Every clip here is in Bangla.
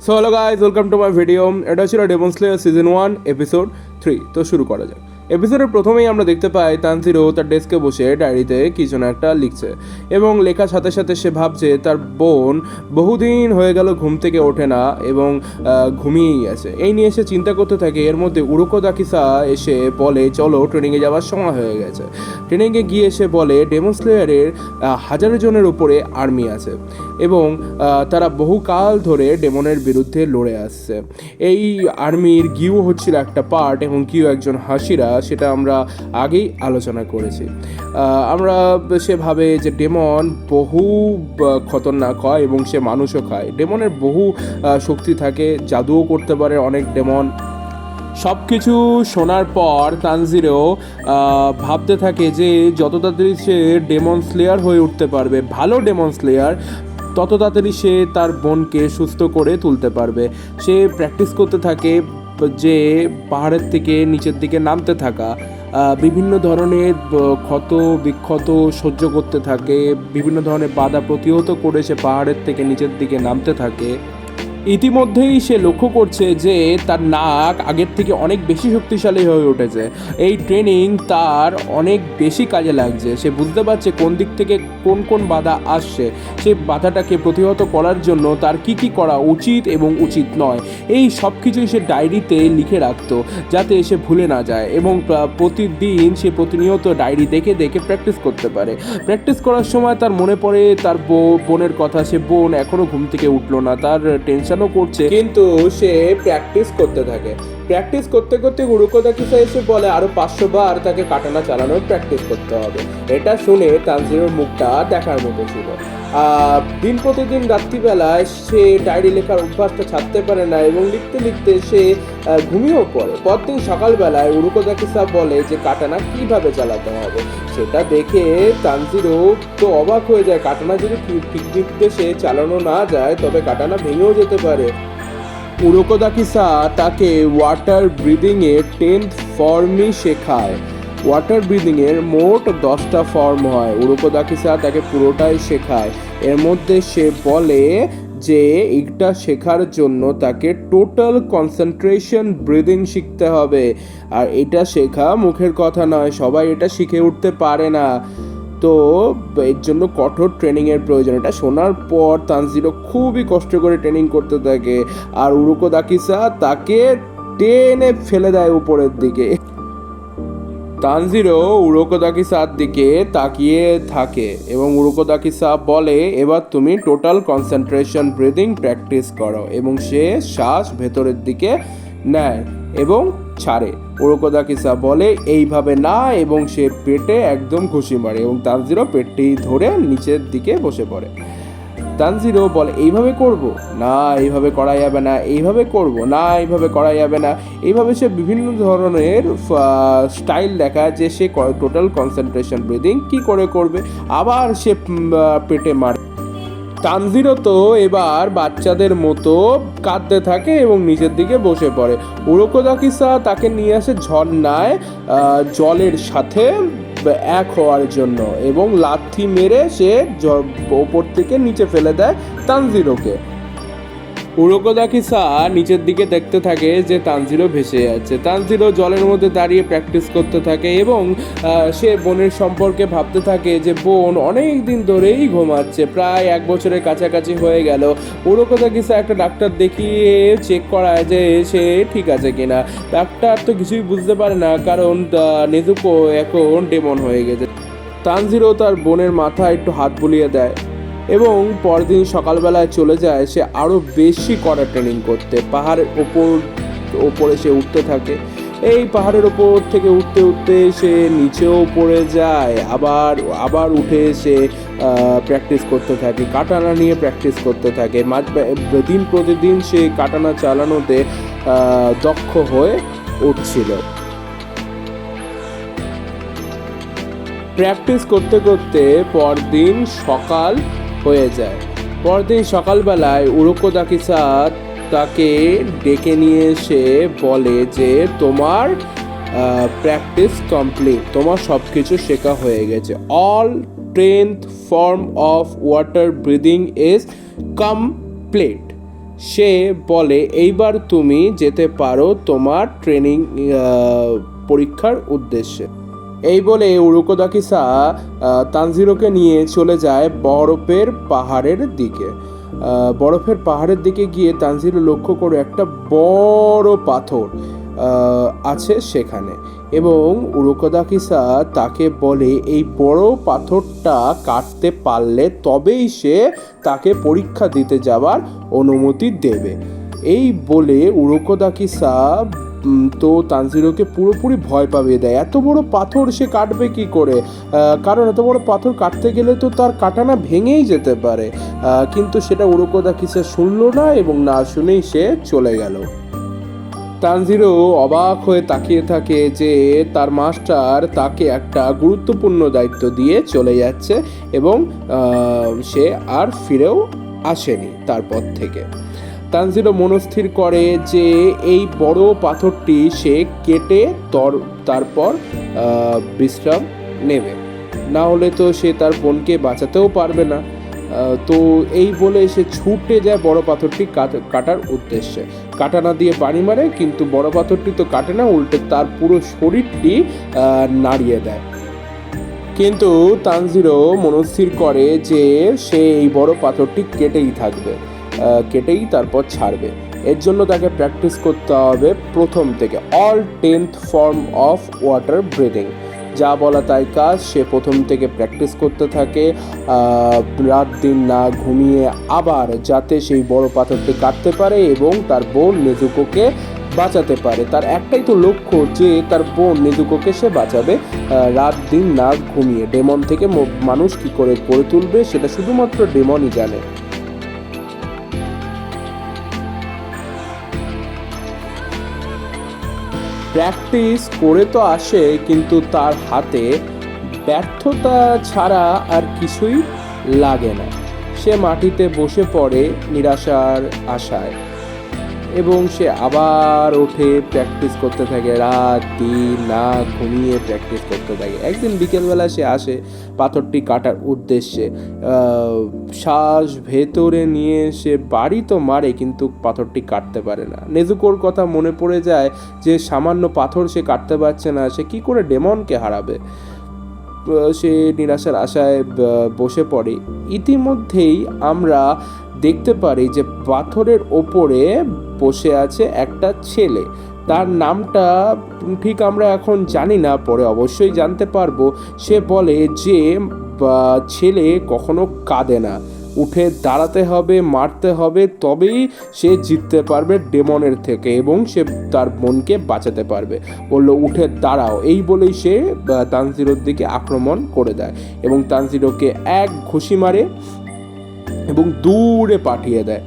So hello guys, welcome to my video. এটা ছিল ডেমন স্লেয়ার সিজন 1 এপিসোড 3। তো শুরু করা যাক। এপিসোডের প্রথমেই আমরা দেখতে পাই তানজিরো তার ডেস্কে বসে ডায়েরিতে কিছু না একটা লিখছে এবং লেখার সাথে সাথে সে ভাবছে তার বোন বহুদিন হয়ে গেল ঘুম থেকে ওঠে না এবং ঘুমিয়েই আছে। এই নিয়ে সে চিন্তা করতে থাকে। এর মধ্যে উরুকো দাকিসা এসে বলে, চলো ট্রেনিংয়ে যাওয়ার সময় হয়ে গেছে। ট্রেনিংয়ে গিয়ে সে বলে ডেমন স্লেয়ারের 1000 জনের উপরে আর্মি আছে এবং তারা বহুকাল ধরে ডেমনের বিরুদ্ধে লড়ে আসছে। এই আর্মির গিউ হচ্ছিল একটা পার্ট এবং গিউ একজন হাসিরা, সেটা আমরা আগেই আলোচনা করেছি। আমরা সে ভাবে যে ডেমন বহু খতরনাক হয় এবং সে মানুষও খায়। ডেমনের বহু শক্তি থাকে, জাদুও করতে পারে অনেক ডেমন। সব কিছু শোনার পর তানজিরো ভাবতে থাকে যে যত তাড়াতাড়ি সে ডেমন স্লেয়ার হয়ে উঠতে পারবে, ভালো ডেমন স্লেয়ার, তত তাড়াতাড়ি সে তার বোনকে সুস্থ করে তুলতে পারবে। সে প্র্যাকটিস করতে থাকে যে পাহাড়ের থেকে নিচের দিকে নামতে থাকা, বিভিন্ন ধরনের ক্ষত বিক্ষত সহ্য করতে থাকে, বিভিন্ন ধরনের বাধা প্রতিহত করে সে পাহাড়ের থেকে নিচের দিকে নামতে থাকে। ইতিমধ্যেই সে লক্ষ্য করছে যে তার নাক আগের থেকে অনেক বেশি শক্তিশালী হয়ে উঠেছে। এই ট্রেনিং তার অনেক বেশি কাজে লাগছে। সে বুঝতে পারছে কোন দিক থেকে কোন কোন বাধা আসছে, সেই বাধাটাকে প্রতিহত করার জন্য তার কি কি করা উচিত এবং উচিত নয়। এই সব কিছুই সে ডায়েরিতে লিখে রাখতো যাতে সে ভুলে না যায় এবং প্রতিদিন সে প্রতিনিয়ত ডায়েরি দেখে দেখে প্র্যাকটিস করতে পারে। প্র্যাকটিস করার সময় তার মনে পড়ে তার বোনের কথা। সে বোন এখনও ঘুম থেকে উঠলো না, তার টেনশনও করছে, কিন্তু সে প্র্যাকটিস করতে থাকে। প্র্যাকটিস করতে করতে উরুকো দাকিসা এসে বলে আরো 500 বার তাকে কাটানা চালানোর প্র্যাকটিস করতে হবে। এটা শুনে তানজিরোর মুখটা দেখার মতো ছিল। দিন প্রতিদিন রাত্রিবেলায় সে ডায়েরি লেখার অভ্যাসটা ছাড়তে পারে না এবং লিখতে লিখতে সে ঘুমিয়েও পড়ে। পরদিন সকালবেলায় উরুকো দাকিসা বলে যে কাটানা কিভাবে চালাতে হবে। সেটা দেখে তানজিরো তো অবাক হয়ে যায়। কাটানা যদি ঠিক নির্দেশে চালানো না যায় তবে কাটানা ভেঙেও যেতে পারে। উরুকো দাকিসা তাকে ওয়াটার ব্রিদিংয়ের 10th ফর্মই শেখায়। ওয়াটার ব্রিদিংয়ের মোট 10টা ফর্ম হয়। উরুকো দাকিসা তাকে পুরোটাই শেখায়। এর মধ্যে সে বলে যে এটা শেখার জন্য তাকে টোটাল কনসেন্ট্রেশন ব্রিদিং শিখতে হবে। আর এটা শেখা মুখের কথা নয়, সবাই এটা শিখে উঠতে পারে না। তো এর জন্য কঠোর ট্রেনিংয়ের প্রয়োজন। এটা শোনার পর তানজিরো খুবই কষ্ট করে ট্রেনিং করতে থাকে আর উরুকো দাকিসা তাকে টেনে ফেলে দেয় উপরের দিকে। তানজিরো উরুকো দাকিসার দিকে তাকিয়ে থাকে এবং উরুকো দাকিসা বলে এবার তুমি টোটাল কনসেন্ট্রেশন ব্রিদিং প্র্যাকটিস করো এবং সে শ্বাস ভেতরের দিকে নেয় এবং ছাড়ে। উরুকো দাকিসা বলে এইভাবে না এবং সে পেটে একদম ঘুষি মারে এবং তানজিরো পেটটি ধরে নিচের দিকে বসে পড়ে। তানজিরো বলে এইভাবে করব না, এইভাবে করা যাবে না, এইভাবে করব না, এইভাবে করা যাবে না। এইভাবে সে বিভিন্ন ধরনের স্টাইল দেখায় যে সে টোটাল কনসেন্ট্রেশন ব্রিদিং কি করে করবে। আবার সে পেটে মারে। তানজিরো তো এবার বাচ্চাদের মতো কাঁদতে থাকে এবং নিচের দিকে বসে পড়ে। উরুকো দাকিসা তাকে নিয়ে আসে ঝর্ণায় জলের সাথে এক হওয়ার জন্য এবং লাথি মেরে সে ওপর থেকে নিচে ফেলে দেয় তানজিরোকে। উরুকো দাকিসা নিচের দিকে দেখতে থাকে যে তানজিরো ভেসে যাচ্ছে। তানজিরো জলের মধ্যে দাঁড়িয়ে প্র্যাকটিস করতে থাকে এবং সে বোনের সম্পর্কে ভাবতে থাকে যে বোন অনেক দিন ধরেই ঘুমাচ্ছে, প্রায় 1 বছরের কাছাকাছি হয়ে গেল। উরুকো দাকিসা একটা ডাক্তার দেখিয়ে চেক করায় যে সে ঠিক আছে কিনা। ডাক্তার তো কিছুই বুঝতে পারে না কারণ নেজুকো এখন ডেমন হয়ে গেছে। তানজিরো তার বোনের মাথায় একটু হাত বুলিয়ে দেয় এবং পরদিন সকালবেলায় চলে যায় সে আরও বেশি কড়া ট্রেনিং করতে। পাহাড়ের ওপরে সে উঠতে থাকে। এই পাহাড়ের ওপর থেকে উঠতে উঠতে সে নিচেও পড়ে যায়, আবার উঠে সে প্র্যাকটিস করতে থাকে, কাটানা নিয়ে প্র্যাকটিস করতে থাকে। দিন প্রতিদিন সে কাটানা চালানোতে দক্ষ হয়ে উঠছিল। প্র্যাকটিস করতে করতে পরদিন সকাল হয়ে যায়। পরদিন সকালবেলায় উরুকো দাকিসা তাকে ডেকে নিয়ে এসে বলে যে তোমার প্র্যাকটিস কমপ্লিট, তোমার সব কিছু শেখা হয়ে গেছে। All 10th form of water breathing is complete. সে বলে এইবার তুমি যেতে পারো তোমার ট্রেনিং পরীক্ষার উদ্দেশ্যে। এই বলে উরুকোদাকিসা তানজিরোকে নিয়ে চলে যায় বরফের পাহাড়ের দিকে। বরফের পাহাড়ের দিকে গিয়ে তানজিরো লক্ষ্য করে একটা বড় পাথর আছে সেখানে, এবং উরুকোদাকিসা তাকে বলে এই বড় পাথরটা কাটতে পারলে তবেই সে তাকে পরীক্ষা দিতে যাওয়ার অনুমতি দেবে। এই বলে উরুকোদাকিসা তো তানজিরোকে পুরোপুরি ভয় পাইয়ে দেয়। এত বড় পাথর সে কাটবে কি করে, কারণ এত বড় পাথর কাটতে গেলে তো তার কাটানা ভেঙেই যেতে পারে। কিন্তু সেটা উরুকোদাকিসা শুনলো না এবং না শুনেই সে চলে গেল। তানজিরো অবাক হয়ে তাকিয়ে থাকে যে তার মাস্টার তাকে একটা গুরুত্বপূর্ণ দায়িত্ব দিয়ে চলে যাচ্ছে এবং সে আর ফিরেও আসেনি তারপর থেকে। তানজিরো মনস্থির করে যে এই বড় পাথরটি সে কেটে তারপর বিশ্রাম নেবে, না হলে তো সে তার বোনকে বাঁচাতেও পারবে না। তো এই বলে সে ছুটে যায় বড় পাথরটি কাটার উদ্দেশ্যে। কাটানা দিয়ে বাড়ি মারে, কিন্তু বড় পাথরটি তো কাটে না, উল্টে তার পুরো শরীরটি নাড়িয়ে দেয়। কিন্তু তানজিরো মনস্থির করে যে সে এই বড় পাথরটি কেটেই থাকবে, কেটেই তারপর ছাড়বে। এর জন্য তাকে প্র্যাকটিস করতে হবে প্রথম থেকে all 10th form of water breathing. যা বলা তাই কাজ, সে প্রথম থেকে প্র্যাকটিস করতে থাকে রাত দিন না ঘুমিয়ে, আবার যাতে সেই বড় পাথরটি কাটতে পারে এবং তার বোন নেজুকোকে বাঁচাতে পারে। তার একটাই তো লক্ষ্য যে তার বোন নেজুকোকে সে বাঁচাবে রাত দিন না ঘুমিয়ে। ডেমন থেকে মানুষ কি করে গড়ে তুলবে সেটা শুধুমাত্র ডেমনই জানে। প্র্যাকটিস করে তো আসে, কিন্তু তার হাতে ব্যর্থতা ছাড়া আর কিছুই লাগে না। সে মাটিতে বসে পড়ে নিরাশার আশায়, এবং সে আবার উঠে প্র্যাকটিস করতে থাকে, রাত দিন না ঘুমিয়ে প্র্যাকটিস করতে থাকে। একদিন বিকেলবেলা সে আসে পাথরটি কাটার উদ্দেশ্যে, শ্বাস ভেতরে নিয়ে সে বাড়ি তো মারে, কিন্তু পাথরটি কাটতে পারে না। নেজুকোর কথা মনে পড়ে যায় যে সামান্য পাথর সে কাটতে পারছে না, সে কি করে ডেমনকে হারাবে। সে নিরাশার আশায় বসে পড়ে। ইতিমধ্যেই আমরা দেখতে পারি যে পাথরের ওপরে বসে আছে একটা ছেলে। তার নামটা ঠিক আমরা এখন জানি না, পরে অবশ্যই জানতে পারবো। সে বলে যে ছেলে কখনো কাঁদে না, উঠে দাঁড়াতে হবে, মারতে হবে, তবেই সে জিততে পারবে ডেমনের থেকে এবং সে তার বোনকে বাঁচাতে পারবে। বললো উঠে দাঁড়াও, এই বলেই সে তানজিরোর দিকে আক্রমণ করে দেয় এবং তানজিরোকে এক ঘুষি মারে এবং দূরে পাঠিয়ে দেয়।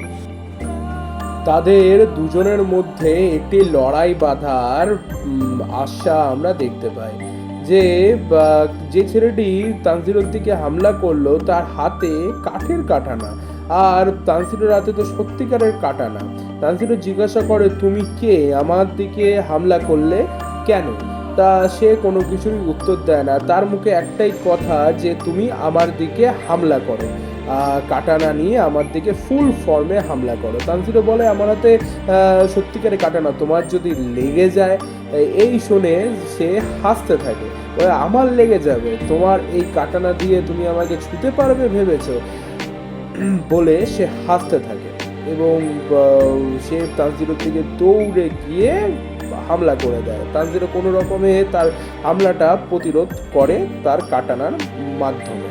তাদের দুজনের মধ্যে একটি লড়াই বাঁধার আশা আমরা দেখতে পাই। যে ছেলেটি তানজিরোর দিকে হামলা করলো তার হাতে কাঠের কাটানা, আর তানজিরোর হাতে তো সত্যিকারের কাটানা। তানজিরো জিজ্ঞাসা করে তুমি কে, আমার দিকে হামলা করলে কেন? তা সে কোনো কিছুরই উত্তর দেয় না। তার মুখে একটাই কথা যে তুমি আমার দিকে হামলা করো, কাটানা নিয়ে আমার দিকে ফুল ফর্মে হামলা করো। তানজিরো বলে আমার হাতে সত্যিকারে কাটানা, তোমার যদি লেগে যায়। এই শুনে সে হাসতে থাকে, আমার লেগে যাবে, তোমার এই কাটানা দিয়ে তুমি আমাকে ছুঁতে পারবে ভেবেছো? বলে সে হাসতে থাকে এবং সে তানজিরোর দিকে দৌড়ে গিয়ে হামলা করে দেয়। তানজিরো কোনো রকমে তার হামলাটা প্রতিরোধ করে তার কাটানার মাধ্যমে।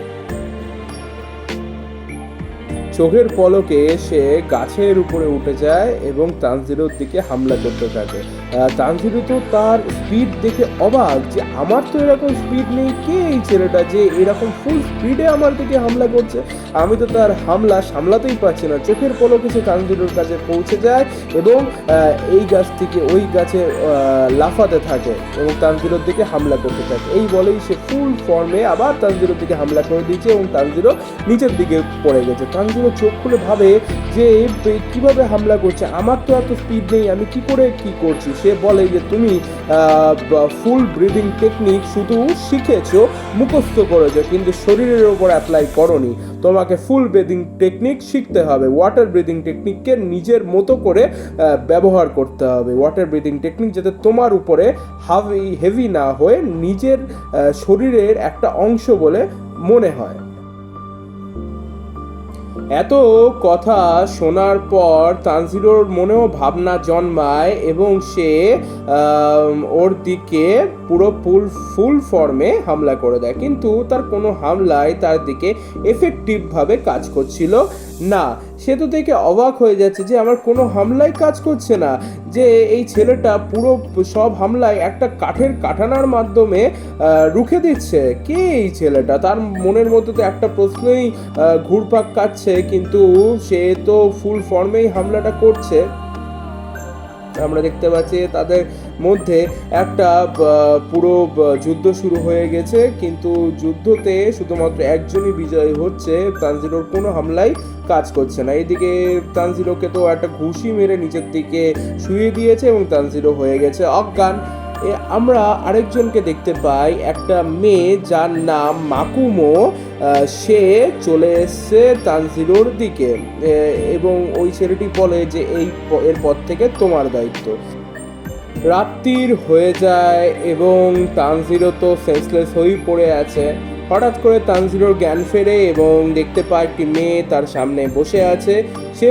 চোখের পলকে সে গাছের উপরে উঠে যায় এবং তানজিরোর দিকে হামলা করতে থাকে। তানজিরো তো তার স্পিড দেখে অবাক, যে আমার তো এরকম স্পিড নেই, কে এই ছেলেটা যে এরকম ফুল স্পিডে আমার দিকে হামলা করছে, আমি তো তার হামলা সামলাতেই পারছি না। চোখের পলকে সে তানজিরোর কাছে পৌঁছে যায় এবং এই গাছ থেকে ওই গাছে লাফাতে থাকে এবং তানজিরোর দিকে হামলা করতে থাকে। এই বলেই সে ফুল ফর্মে আবার তানজিরোর দিকে হামলা করে দিয়েছে এবং তানজিরো নিচের দিকে পড়ে গেছে। তানজিরো তানজিরো চোখ খুলে ভাবে যে কিভাবে হামলা করছে, আমার তো এত স্পিড নেই, আমি কি করে কি করছি। সে বলে যে তুমি ফুল ব্রিদিং টেকনিক শুধু শিখেছো, মুখস্থ করেছো, কিন্তু শরীরের ওপর অ্যাপ্লাই করোনি। তোমাকে ফুল ব্রিদিং টেকনিক শিখতে হবে, ওয়াটার ব্রিদিং টেকনিককে নিজের মতো করে ব্যবহার করতে হবে। ওয়াটার ব্রিদিং টেকনিক যাতে তোমার উপরে হেভি না হয়ে নিজের শরীরের একটা অংশ বলে মনে হয়। এত কথা শোনার পর তানজিরোর মনেও ভাবনা জন্মায় এবং সে ওর দিকে পুরো ফুল ফর্মে হামলা করে দেয়, কিন্তু তার কোনো হামলায় তার দিকে এফেক্টিভভাবে কাজ করছিল না। সে তো দেখে অবাক হয়ে যাচ্ছে যে আমার কোনো হামলাই কাজ করছে না, যে এই ছেলেটা পুরো সব হামলায় একটা কাঠের কাটানার মাধ্যমে রুখে দিচ্ছে। কে এই ছেলেটা? তার মনের মধ্যে তো একটা প্রশ্নই ঘুরপাক কাটছে, কিন্তু সে তো ফুল ফর্মেই হামলাটা করছে। আমরা দেখতে পাচ্ছি তাদের মধ্যে একটা পুরো যুদ্ধ শুরু হয়ে গেছে, কিন্তু যুদ্ধতে শুধুমাত্র একজনই বিজয়ী হচ্ছে, তানজিরোর কোনো হামলাই কাজ করছে না। এইদিকে তানজিরোকে তো একটা ঘুষি মেরে নিচের দিকে শুয়ে দিয়েছে এবং তানজিরো হয়ে গেছে অজ্ঞান। আমরা আরেকজনকে দেখতে পাই, একটা মেয়ে যার নাম মাকুমো। সে চলে এসছে তানজিরোর দিকে এবং ওই ছেলেটি বলে যে এরপর থেকে তোমার দায়িত্ব। রাত্রির হয়ে যায় এবং তানজিরো তো সেন্সলেস হয়েই পড়ে আছে। হঠাৎ করে তানজিরোর জ্ঞান ফেরে এবং দেখতে পায় একটি মেয়ে তার সামনে বসে আছে। সে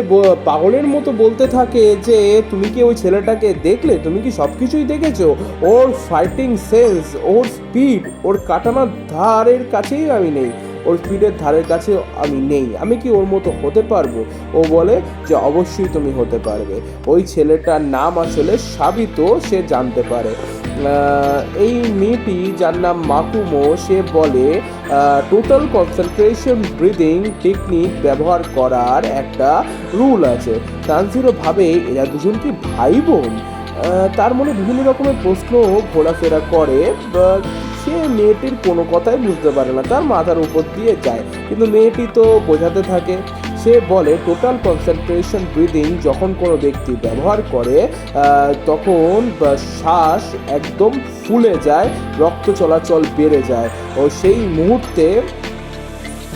পাগলের মতো বলতে থাকে যে তুমি কি ওই ছেলেটাকে দেখলে? তুমি কি সব কিছুই দেখেছো? ওর ফাইটিং সেন্স, ওর স্পিড, ওর কাটানোর ধারের কাছেই আমি নেই, ওর স্পিডের ধারের কাছে আমি নেই, আমি কি ওর মতো হতে পারবো? ও বলে যে অবশ্যই তুমি হতে পারবে। ওই ছেলেটার নাম আসলে সাবিতো সে জানতে পারে। এই মেয়েটি যার নাম মাকুমো, সে বলে টোটাল কনসেন্ট্রেশন ব্রিদিং টেকনিক ব্যবহার করার একটা রুল আছে। তানজিরো ভাবে এরা দুজন কি ভাই বোন? তার মনে বিভিন্ন রকমের প্রশ্ন ঘোরাফেরা করে। সে মেয়েটির কোনো কথাই বুঝতে পারে না, তার মাথার উপর দিয়ে যায়, কিন্তু মেয়েটি তো বোঝাতে থাকে। সে বলে টোটাল কনসেন্ট্রেশন ব্রিদিং যখন কোনো ব্যক্তি ব্যবহার করে তখন শ্বাস একদম ফুলে যায়, রক্ত চলাচল বেড়ে যায়, ও সেই মুহূর্তে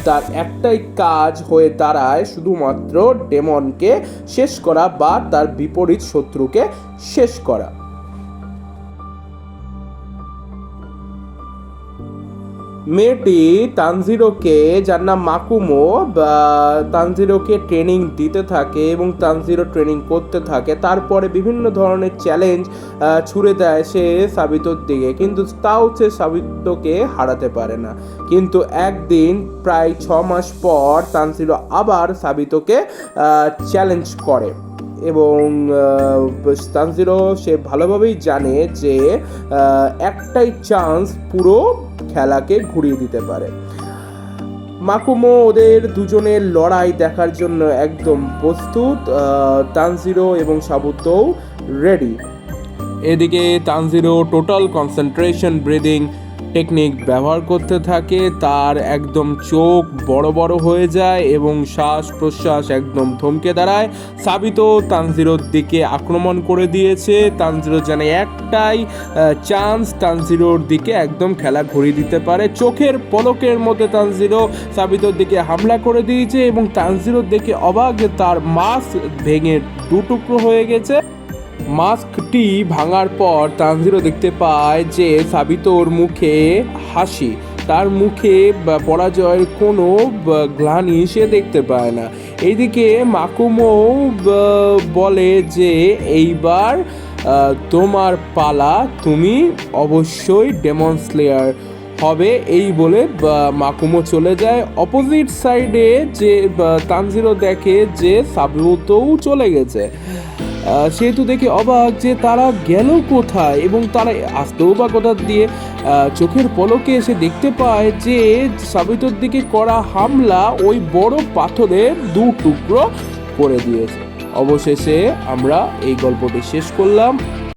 তার একটাই কাজ হয়ে দাঁড়ায় শুধুমাত্র ডেমনকে শেষ করা বা তার বিপরীত শত্রুকে শেষ করা। মেয়েটি তানজিরোকে, যার নাম মাকুমো, তানজিরোকে ট্রেনিং দিতে থাকে এবং তানজিরো ট্রেনিং করতে থাকে। তারপরে বিভিন্ন ধরনের চ্যালেঞ্জ ছুড়ে দেয় সে সাবিতোর দিকে, কিন্তু তাও সে সাবিতোকে হারাতে পারে না। কিন্তু একদিন প্রায় 6 মাস পর তানজিরো আবার সাবিতোকে চ্যালেঞ্জ করে এবং তানজিরো সে ভালোভাবেই জানে যে একটাই চান্স পুরো খেলাকে ঘুরিয়ে দিতে পারে। মাকুমো ওদের দুজনের লড়াই দেখার জন্য একদম প্রস্তুত। তানজিরো এবং সাবুতো রেডি। এদিকে Tanjiro total concentration breathing technique ব্যবহার করতে থাকে। তার একদম চোখ বড় বড় হয়ে যায় এবং শ্বাস প্রশ্বাস একদম থমকে দাঁড়ায়। সাবিতো তানজিরোর দিকে আক্রমণ করে দিয়েছে। তানজিরো জানে একটাই চান্স তানজিরোর দিকে একদম খেলা ঘুরিয়ে দিতে পারে। চোখের পলকের মধ্যে তানজিরো সাবিতোর দিকে হামলা করে দিয়েছে এবং তানজিরোর দেখে অবাক, তার মাস্ক ভেঙে দু টুকরো হয়ে গেছে। মাস্কটি ভাঙার পর তানজিরো দেখতে পায় যে সাবিতোর মুখে হাসি, তার মুখে পরাজয়ের কোনো গ্লানি সে দেখতে পায় না। এইদিকে মাকুমো বলে যে এইবার তোমার পালা, তুমি অবশ্যই ডেমন স্লেয়ার হবে। এই বলে মাকুমো চলে যায়। অপোজিট সাইডে যে তানজিরো দেখে যে সাবিতোও চলে গেছে। সেহেতু দেখে অবাক যে তারা গেল কোথায় এবং তারা আসতেও বা কোথা দিয়ে। চোখের পলকে এসে দেখতে পায় যে সাবিতোর দিকে করা হামলা ওই বড় পাথরের দু টুকরো করে দিয়েছে। অবশেষে আমরা এই গল্পটি শেষ করলাম।